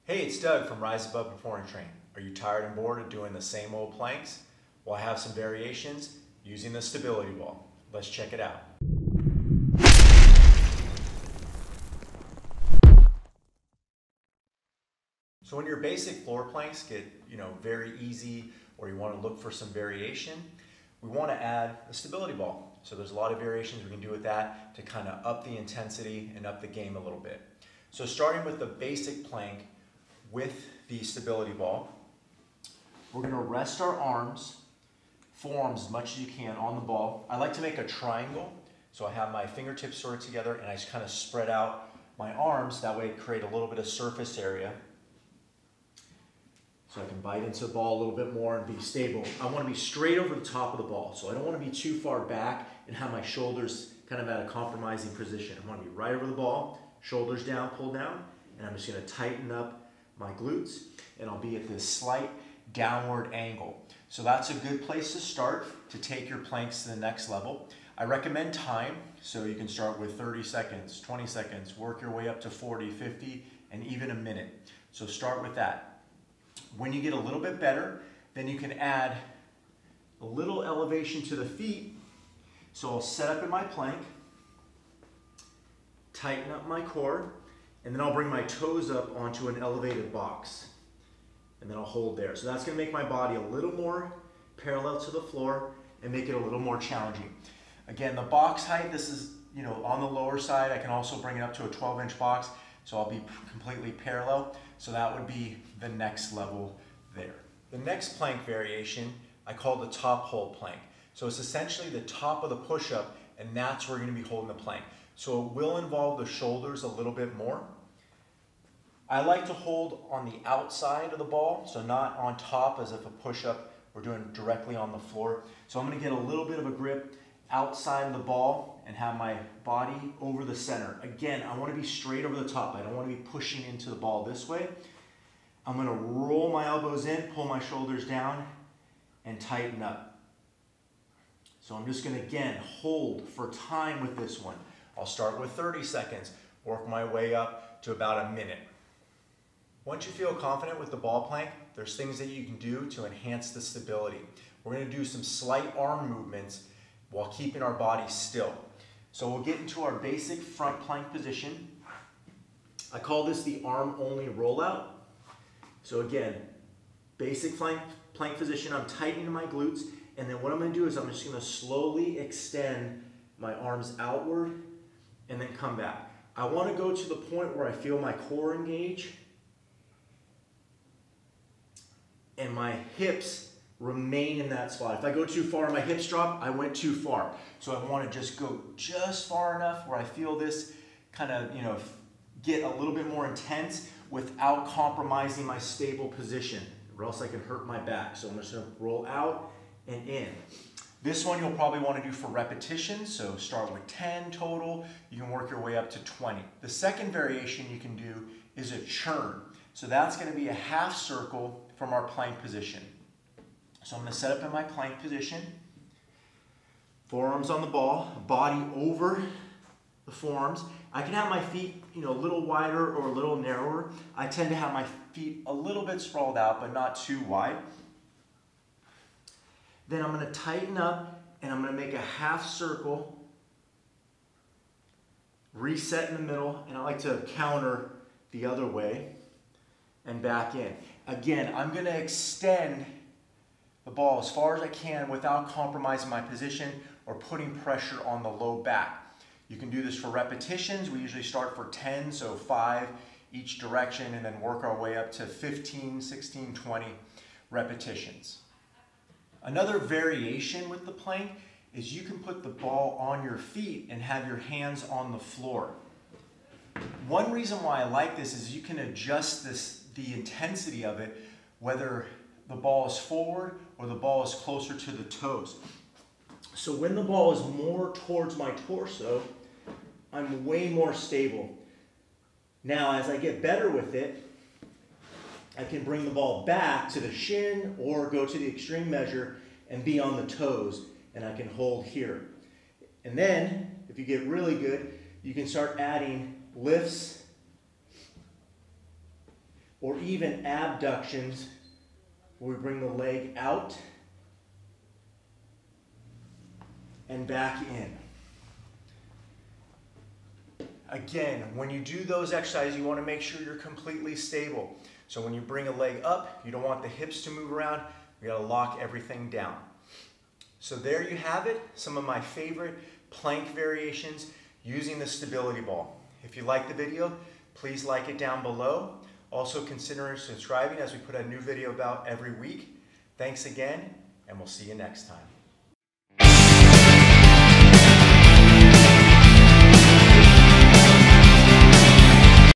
Hey, it's Doug from Rise Above Before and Train. Are you tired and bored of doing the same old planks? Well, I have some variations using the stability ball. Let's check it out. So when your basic floor planks get, very easy, or you want to look for some variation, we want to add a stability ball. So there's a lot of variations we can do with that to kind of up the intensity and up the game a little bit. So starting with the basic plank with the stability ball, we're going to rest our arms, forearms as much as you can on the ball. I like to make a triangle, so I have my fingertips sort of together and I just kind of spread out my arms. That way I create a little bit of surface area so I can bite into the ball a little bit more and be stable. I want to be straight over the top of the ball, so I don't want to be too far back and have my shoulders kind of at a compromising position. I want to be right over the ball, shoulders down, pull down, and I'm just going to tighten up my glutes, and I'll be at this slight downward angle. So that's a good place to start to take your planks to the next level. I recommend time, so you can start with 30 seconds, 20 seconds, work your way up to 40, 50, and even a minute. So start with that. When you get a little bit better, then you can add a little elevation to the feet. So I'll set up in my plank, tighten up my core, and then I'll bring my toes up onto an elevated box. And then I'll hold there. So that's going to make my body a little more parallel to the floor and make it a little more challenging. Again, the box height, this is on the lower side. I can also bring it up to a 12-inch box, so I'll be completely parallel. So that would be the next level there. The next plank variation I call the top hold plank. So it's essentially the top of the push-up, and that's where you're going to be holding the plank. So it will involve the shoulders a little bit more. I like to hold on the outside of the ball, so not on top as if a push-up we're doing directly on the floor. So I'm going to get a little bit of a grip outside of the ball and have my body over the center. Again, I want to be straight over the top. I don't want to be pushing into the ball this way. I'm going to roll my elbows in, pull my shoulders down, and tighten up. So I'm just going to, again, hold for time with this one. I'll start with 30 seconds, work my way up to about a minute. Once you feel confident with the ball plank, there's things that you can do to enhance the stability. We're going to do some slight arm movements while keeping our body still. So we'll get into our basic front plank position. I call this the arm-only rollout. So again, basic plank position, I'm tightening my glutes, and then what I'm going to do is I'm just going to slowly extend my arms outward and then come back. I want to go to the point where I feel my core engage and my hips remain in that spot. If I go too far and my hips drop, I went too far. So I want to just go just far enough where I feel this kind of, get a little bit more intense without compromising my stable position, or else I can hurt my back. So I'm just going to roll out and in. This one you'll probably want to do for repetitions, so start with 10 total. You can work your way up to 20. The second variation you can do is a churn. So that's going to be a half circle from our plank position. So I'm going to set up in my plank position, forearms on the ball, body over the forearms. I can have my feet, a little wider or a little narrower. I tend to have my feet a little bit sprawled out, but not too wide. Then I'm going to tighten up and I'm going to make a half circle, reset in the middle, and I like to counter the other way and back in. Again, I'm going to extend the ball as far as I can without compromising my position or putting pressure on the low back. You can do this for repetitions. We usually start for 10, so 5 each direction, and then work our way up to 15, 16, 20 repetitions. Another variation with the plank is you can put the ball on your feet and have your hands on the floor. One reason why I like this is you can adjust the intensity of it, whether the ball is forward or the ball is closer to the toes. So when the ball is more towards my torso, I'm way more stable. Now, as I get better with it, I can bring the ball back to the shin or go to the extreme measure and be on the toes, and I can hold here. And then, if you get really good, you can start adding lifts or even abductions, where we bring the leg out and back in. Again, when you do those exercises, you want to make sure you're completely stable. So when you bring a leg up, you don't want the hips to move around. You got to lock everything down. So there you have it, some of my favorite plank variations using the stability ball. If you like the video, please like it down below. Also consider subscribing as we put a new video about every week. Thanks again, and we'll see you next time.